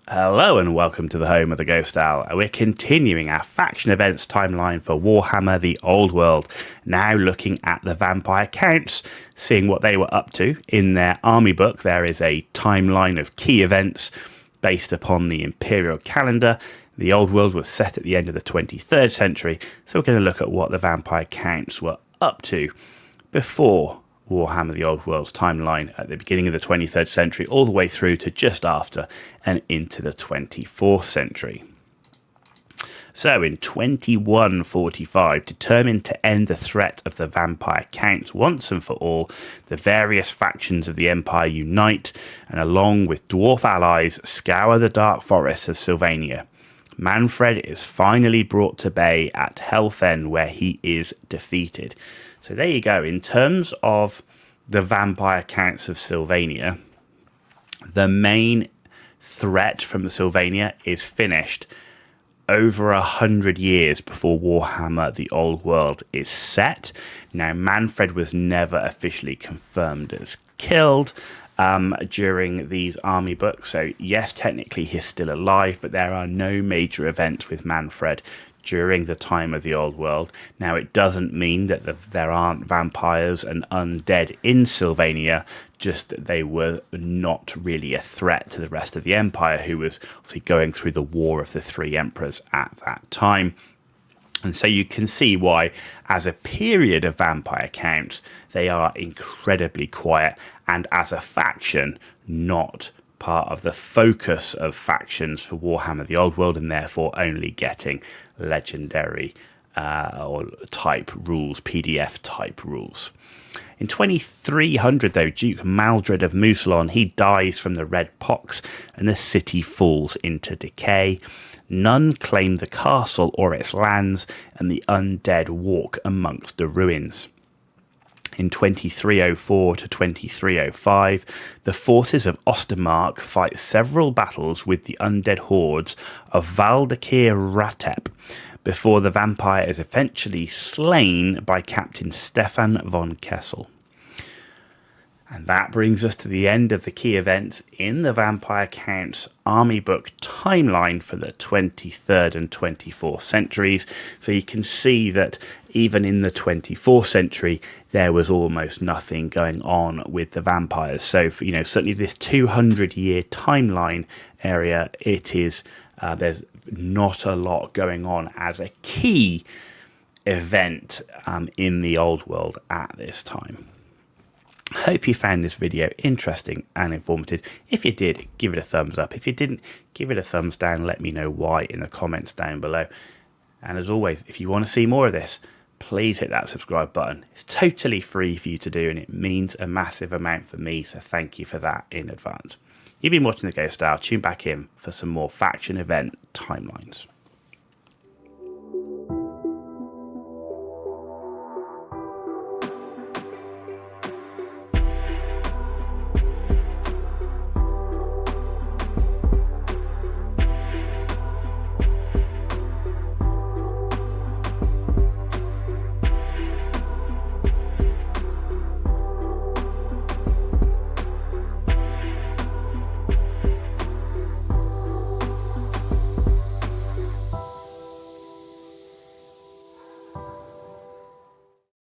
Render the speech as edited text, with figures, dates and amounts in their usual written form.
Hello and welcome to the home of the Ghost Owl. We're continuing our faction events timeline for Warhammer the Old World, now looking at the vampire counts, seeing what they were up to. In their army book there is a timeline of key events based upon the Imperial Calendar. The Old World was set at the end of the 23rd century, so we're going to look at what the vampire counts were up to before Warhammer the Old World's timeline at the beginning of the 23rd century all the way through to just after and into the 24th century. So in 2145, determined to end the threat of the vampire counts once and for all, the various factions of the Empire unite and along with dwarf allies scour the dark forests of Sylvania. Manfred is finally brought to bay at Helfen, where he is defeated. So there you go. In terms of the vampire counts of Sylvania, the main threat from the Sylvania is finished over 100 years before Warhammer the Old World is set. Now, Manfred was never officially confirmed as killed during these army books. So yes, technically he's still alive, but there are no major events with Manfred during the time of the Old World. Now, it doesn't mean that there aren't vampires and undead in Sylvania, just that they were not really a threat to the rest of the Empire, who was obviously going through the War of the Three Emperors at that time. And so you can see why, as a period of vampire counts, they are incredibly quiet, and as a faction, not part of the focus of factions for Warhammer the Old World, and therefore only getting legendary or type rules, PDF type rules. In 2300, though, Duke Maldred of Mousillon, he dies from the Red Pox, and the city falls into decay. None claim the castle or its lands, and the undead walk amongst the ruins. In 2304 to 2305, the forces of Ostermark fight several battles with the undead hordes of Valdekir Ratep, before the vampire is eventually slain by Captain Stefan von Kessel. And that brings us to the end of the key events in the Vampire Counts Army Book timeline for the 23rd and 24th centuries. So you can see that even in the 24th century, there was almost nothing going on with the vampires. So, certainly this 200-year timeline area, it is there's not a lot going on as a key event in the Old World at this time. Hope you found this video interesting and informative. If you did, give it a thumbs up. If you didn't, give it a thumbs down. Let me know why in the comments down below. And as always, if you want to see more of this, please hit that subscribe button. It's totally free for you to do, and it means a massive amount for me, so thank you for that in advance. You've been watching The Ghost Owl. Tune back in for some more faction event timelines.